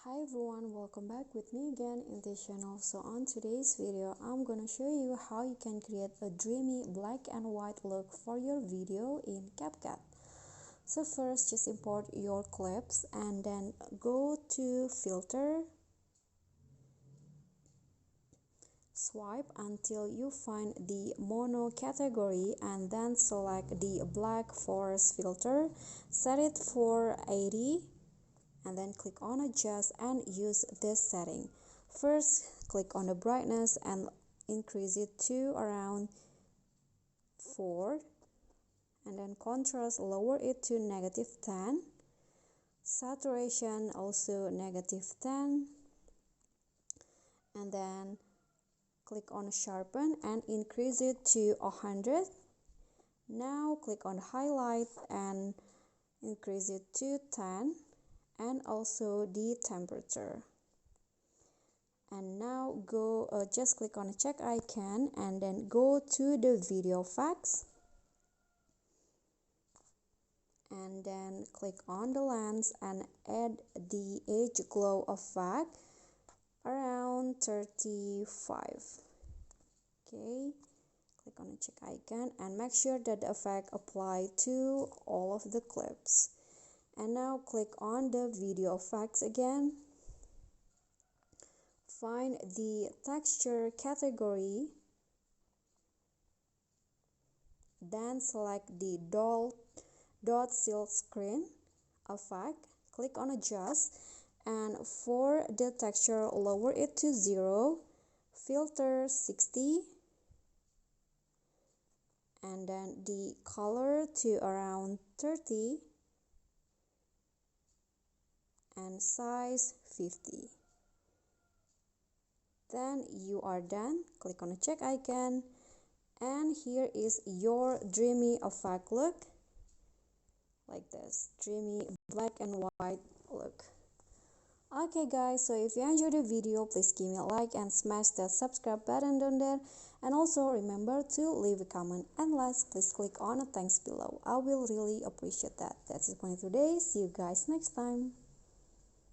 Hi everyone, welcome back with me again in this channel. So on today's video, I'm gonna show you how you can create a dreamy black and white look for your video in CapCut. So first, just import your clips and then go to filter, swipe until you find the mono category and then select the black forest filter, set it for 80 and then click on adjust and use this setting. First, click on the brightness and increase it to around 4, and then contrast, lower it to -10, saturation also -10, and then click on sharpen and increase it to 100. Now click on highlight and increase it to 10, and also the temperature. And now just click on the check icon and then go to the video effects and then click on the lens and add the edge glow effect around 35. Okay, click on the check icon and make sure that the effect apply to all of the clips. And now click on the video effects again, find the texture category, then select the dot silk screen effect, click on adjust, and for the texture lower it to 0, filter 60, and then the color to around 30, and size 50. Then you are done. Click on the check icon and here is your dreamy effect look, like this dreamy black and white look. Okay guys, so if you enjoyed the video, please give me a like and smash that subscribe button down there, and also remember to leave a comment, and last, please click on the thanks below. I will really appreciate that. That's it for today. See you guys next time.